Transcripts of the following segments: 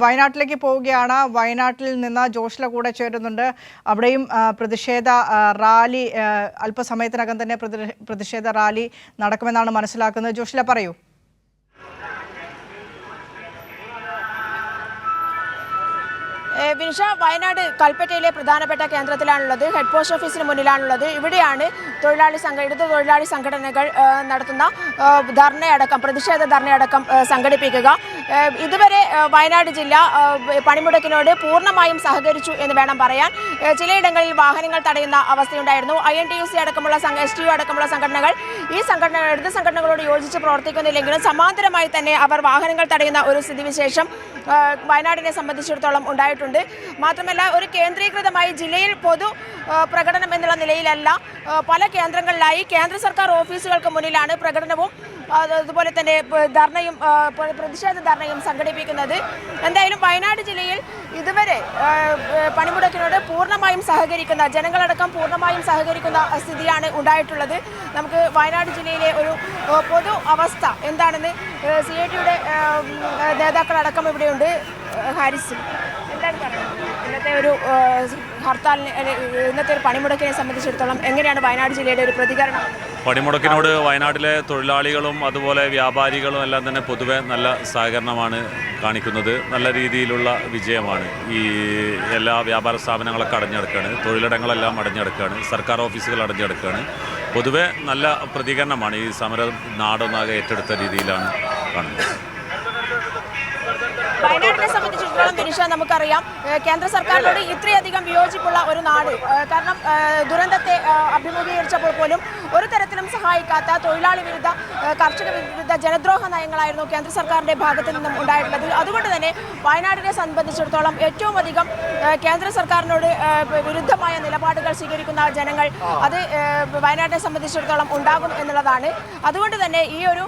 വയനാട്ടിലേക്ക് പോവുകയാണ്. വയനാട്ടിൽ നിന്ന് ജോഷ്ല കൂടെ ചേരുന്നുണ്ട്. അവിടെയും പ്രതിഷേധ റാലി അല്പസമയത്തിനകം തന്നെ പ്രതിഷേധ റാലി നടക്കുമെന്നാണ് മനസ്സിലാക്കുന്നത്. ജോഷ്ല പറയൂ. വിനിഷ, വയനാട് കൽപ്പറ്റയിലെ പ്രധാനപ്പെട്ട കേന്ദ്രത്തിലാണുള്ളത്. ഹെഡ് പോസ്റ്റ് ഓഫീസിന് മുന്നിലാണുള്ളത്. ഇവിടെയാണ് ഇടത് തൊഴിലാളി സംഘടനകൾ നടത്തുന്ന ധർണയടക്കം പ്രതിഷേധ ധർണയടക്കം സംഘടിപ്പിക്കുക. ഇതുവരെ വയനാട് ജില്ല പണിമുടക്കിനോട് പൂർണ്ണമായും സഹകരിച്ചു എന്ന് വേണം പറയാൻ. ചിലയിടങ്ങളിൽ വാഹനങ്ങൾ തടയുന്ന അവസ്ഥയുണ്ടായിരുന്നു. INTUC അടക്കമുള്ള STU അടക്കമുള്ള സംഘടനകൾ ഇടത് സംഘടനകളോട് യോജിച്ച് പ്രവർത്തിക്കുന്നില്ലെങ്കിലും സമാന്തരമായി തന്നെ അവർ വാഹനങ്ങൾ തടയുന്ന ഒരു സ്ഥിതിവിശേഷം വയനാടിനെ സംബന്ധിച്ചിടത്തോളം ഉണ്ടായിട്ടുണ്ട്. മാത്രമല്ല, ഒരു കേന്ദ്രീകൃതമായി ജില്ലയിൽ പൊതു പ്രകടനം എന്നുള്ള നിലയിലല്ല, പല കേന്ദ്രങ്ങളിലായി കേന്ദ്ര സർക്കാർ ഓഫീസുകൾക്ക് മുന്നിലാണ് പ്രകടനവും അതുപോലെ തന്നെ പ്രതിഷേധ ധർണയും സംഘടിപ്പിക്കുന്നത്. എന്തായാലും വയനാട് ജില്ലയിൽ ഇതുവരെ പണിമുടക്കിനോട് പൂർണ്ണമായും സഹകരിക്കുന്ന ജനങ്ങളടക്കം പൂർണ്ണമായും സഹകരിക്കുന്ന സ്ഥിതിയാണ് ഉണ്ടായിട്ടുള്ളത്. നമുക്ക് വയനാട് ജില്ലയിലെ ഒരു പൊതു അവസ്ഥ എന്താണെന്ന് CITയുടെ നേതാക്കളടക്കം ഇവിടെയുണ്ട്. ഹാരിസ്, എന്താണ് പറയുന്നത്? ഇന്നത്തെ ഒരു ഹർത്താലിന്, ഇന്നത്തെ ഒരു പണിമുടക്കിനെ സംബന്ധിച്ചിടത്തോളം എങ്ങനെയാണ് വയനാട് ജില്ലയുടെ ഒരു പ്രതികരണം? പണിമുടക്കിനോട് വയനാട്ടിലെ തൊഴിലാളികളും അതുപോലെ വ്യാപാരികളും എല്ലാം തന്നെ പൊതുവെ നല്ല സഹകരണമാണ് കാണിക്കുന്നത്. നല്ല രീതിയിലുള്ള വിജയമാണ്. ഈ എല്ലാ വ്യാപാര സ്ഥാപനങ്ങളൊക്കെ അടഞ്ഞെടുക്കുകയാണ്, തൊഴിലിടങ്ങളെല്ലാം അടഞ്ഞെടുക്കുകയാണ്, സർക്കാർ ഓഫീസുകൾ അടഞ്ഞെടുക്കുകയാണ്. പൊതുവെ നല്ല പ്രതികരണമാണ്. ഈ സമരം നാടൊന്നാകെ ഏറ്റെടുത്ത രീതിയിലാണ് കാണുന്നത്. വയനാടിനെ സംബന്ധിച്ചിടത്തോളം വിനിഷ, നമുക്കറിയാം കേന്ദ്ര സർക്കാരിനോട് ഇത്രയധികം വിയോജിപ്പുള്ള ഒരു നാട്. കാരണം ദുരന്തത്തെ അഭിമുഖീകരിച്ചപ്പോൾ പോലും ഒരു തരത്തിലും സഹായിക്കാത്ത തൊഴിലാളി വിരുദ്ധ, കർഷക വിരുദ്ധ ജനദ്രോഹ നയങ്ങളായിരുന്നു കേന്ദ്ര സർക്കാരിൻ്റെ ഭാഗത്തു നിന്നും ഉണ്ടായിട്ടുള്ളത്. അതുകൊണ്ട് തന്നെ വയനാടിനെ സംബന്ധിച്ചിടത്തോളം ഏറ്റവും അധികം കേന്ദ്ര സർക്കാരിനോട് വിരുദ്ധമായ നിലപാടുകൾ സ്വീകരിക്കുന്ന ജനങ്ങൾ അത് വയനാടിനെ സംബന്ധിച്ചിടത്തോളം ഉണ്ടാകും എന്നുള്ളതാണ്. അതുകൊണ്ട് തന്നെ ഈ ഒരു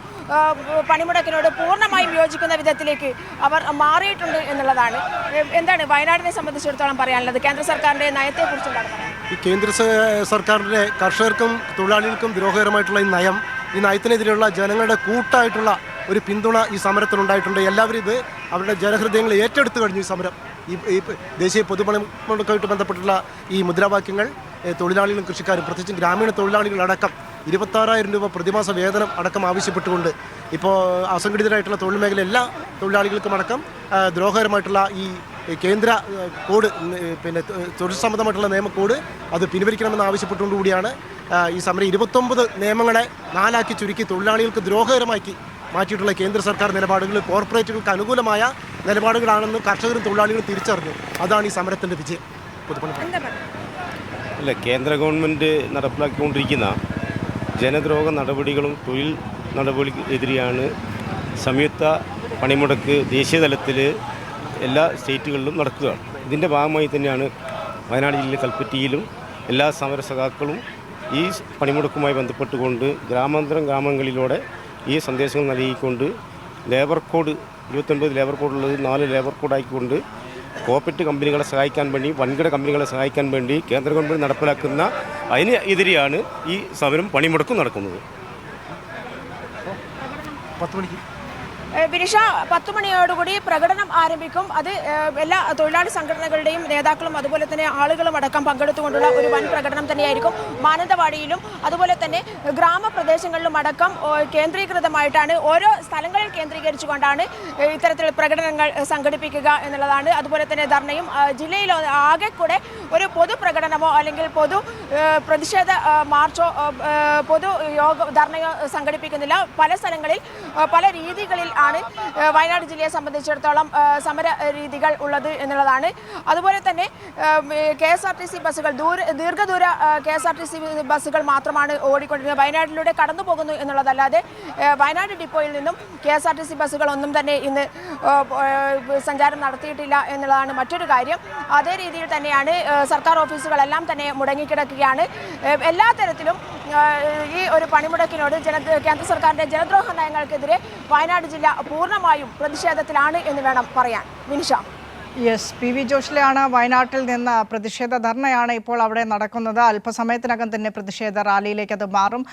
പണിമുടക്കിനോട് പൂർണ്ണമായും യോജിക്കുന്ന വിധത്തിലേക്ക് അവർ മാറിയിട്ടുണ്ട് എന്നുള്ളതാണ്. എന്താണ് വയനാടിനെ സംബന്ധിച്ചിടത്തോളം പറയാനുള്ളത്? കേന്ദ്ര സർക്കാരിൻ്റെ നയത്തെക്കുറിച്ചുണ്ടാണ് പറയാൻ. ഈ കേന്ദ്ര സർക്കാരിൻ്റെ കർഷകർക്കും തൊഴിലാളികൾക്കും ദ്രോഹകരമായിട്ടുള്ള ഈ നയത്തിനെതിരെയുള്ള ജനങ്ങളുടെ കൂട്ടായിട്ടുള്ള ഒരു പിന്തുണ ഈ സമരത്തിനുണ്ടായിട്ടുണ്ട്. എല്ലാവരും ഇത് അവരുടെ ജനഹൃദയങ്ങൾ ഏറ്റെടുത്തു കഴിഞ്ഞു. ഈ സമരം, ഈ ദേശീയ പൊതുപണിമുടക്കുമായിട്ട് ബന്ധപ്പെട്ടുള്ള ഈ മുദ്രാവാക്യങ്ങൾ തൊഴിലാളികളും കൃഷിക്കാരും, പ്രത്യേകിച്ചും ഗ്രാമീണ തൊഴിലാളികളടക്കം 26,000 രൂപ പ്രതിമാസ വേതനം അടക്കം ആവശ്യപ്പെട്ടുകൊണ്ട് ഇപ്പോൾ അസംഘടിതരായിട്ടുള്ള തൊഴിൽ മേഖല എല്ലാ തൊഴിലാളികൾക്കും അടക്കം ദ്രോഹകരമായിട്ടുള്ള ഈ കേന്ദ്ര കോഡ്, പിന്നെ തൊഴിൽ സംബന്ധമായിട്ടുള്ള നിയമക്കോഡ് അത് പിൻവലിക്കണമെന്ന് ആവശ്യപ്പെട്ടുകൊണ്ടുകൂടിയാണ് ഈ സമരം. 29 നിയമങ്ങളെ 4 ചുരുക്കി തൊഴിലാളികൾക്ക് ദ്രോഹകരമാക്കി മാറ്റിയിട്ടുള്ള കേന്ദ്ര സർക്കാർ നിലപാടുകൾ കോർപ്പറേറ്റുകൾക്ക് അനുകൂലമായ നിലപാടുകളാണെന്ന് കർഷകരും തൊഴിലാളികളും തിരിച്ചറിഞ്ഞു. അതാണ് ഈ സമരത്തിൻ്റെ വിജയം. അല്ല, കേന്ദ്ര ഗവൺമെൻറ് നടപ്പിലാക്കിക്കൊണ്ടിരിക്കുന്ന ജനദ്രോഹ നടപടികളും തൊഴിൽ നടപടിക്കെതിരെയാണ് സംയുക്ത പണിമുടക്ക് ദേശീയ തലത്തിൽ എല്ലാ സ്റ്റേറ്റുകളിലും നടക്കുകയാണ്. ഇതിൻ്റെ ഭാഗമായി തന്നെയാണ് വയനാട് ജില്ലയിലെ കൽപ്പറ്റയിലും എല്ലാ സമരസഖാക്കളും ഈ പണിമുടക്കുമായി ബന്ധപ്പെട്ടുകൊണ്ട് ഗ്രാമങ്ങളിലൂടെ ഈ സന്ദേശങ്ങൾ നൽകിക്കൊണ്ട് ലേബർ കോഡ് 29 ലേബർ കോഡുള്ളത് 4 ലേബർ കോഡാക്കിക്കൊണ്ട് കോർപ്പറേറ്റ് കമ്പനികളെ സഹായിക്കാൻ വേണ്ടി, വൻകിട കമ്പനികളെ സഹായിക്കാൻ വേണ്ടി കേന്ദ്ര ഗവൺമെൻറ് നടപ്പിലാക്കുന്ന അതിന് എതിരെയാണ് ഈ സമരം പണിമുടക്കും നടക്കുന്നത്. 10 മണിക്ക് വിനിഷ, 10 മണിയോടുകൂടി പ്രകടനം ആരംഭിക്കും. അത് എല്ലാ തൊഴിലാളി സംഘടനകളുടെയും നേതാക്കളും അതുപോലെ തന്നെ ആളുകളും അടക്കം പങ്കെടുത്തുകൊണ്ടുള്ള ഒരു വൻ പ്രകടനം തന്നെയായിരിക്കും. മാനന്തവാടിയിലും അതുപോലെ തന്നെ ഗ്രാമപ്രദേശങ്ങളിലും അടക്കം കേന്ദ്രീകൃതമായിട്ടാണ്, ഓരോ സ്ഥലങ്ങളിൽ കേന്ദ്രീകരിച്ചുകൊണ്ടാണ് ഇത്തരത്തിൽ പ്രകടനങ്ങൾ സംഘടിപ്പിക്കുക എന്നുള്ളതാണ്. അതുപോലെ തന്നെ ധർണയും ജില്ലയിൽ ആകെ കൂടെ ഒരു പൊതു പ്രകടനമോ അല്ലെങ്കിൽ പൊതു പ്രതിഷേധ മാർച്ചോ പൊതു ധർണയോ സംഘടിപ്പിക്കുന്നില്ല. പല സ്ഥലങ്ങളിൽ പല രീതികളിൽ ആണ് വയനാട് ജില്ലയെ സംബന്ധിച്ചിടത്തോളം സമര രീതികൾ ഉള്ളത് എന്നുള്ളതാണ്. അതുപോലെ തന്നെ KSRTC ബസ്സുകൾ, ദീർഘദൂര KSRTC ബസ്സുകൾ മാത്രമാണ് ഓടിക്കൊണ്ടിരുന്നത്. വയനാട്ടിലൂടെ കടന്നു പോകുന്നു എന്നുള്ളതല്ലാതെ വയനാട് ഡിപ്പോയിൽ നിന്നും KSRTC ബസ്സുകൾ ഒന്നും തന്നെ ഇന്ന് സഞ്ചാരം നടത്തിയിട്ടില്ല എന്നുള്ളതാണ് മറ്റൊരു കാര്യം. അതേ രീതിയിൽ തന്നെയാണ് സർക്കാർ ഓഫീസുകളെല്ലാം തന്നെ മുടങ്ങിക്കിടക്കുകയാണ്. എല്ലാ തരത്തിലും ഈ ഒരു പണിമുടക്കിനോട് കേന്ദ്ര സർക്കാരിൻ്റെ ജനദ്രോഹ നയങ്ങൾക്കെതിരെ വയനാട് ജില്ല പൂർണ്ണമായും പ്രതിഷേധത്തിലാണ് എന്ന് വേണം പറയാൻ. വിനിഷ. യെസ്, PV ജോഷ്ലയാണ് വയനാട്ടിൽ നിന്ന്. പ്രതിഷേധ ധർണയാണ് ഇപ്പോൾ അവിടെ നടക്കുന്നത്. അല്പസമയത്തിനകം തന്നെ പ്രതിഷേധ റാലിയിലേക്ക് അത് മാറും.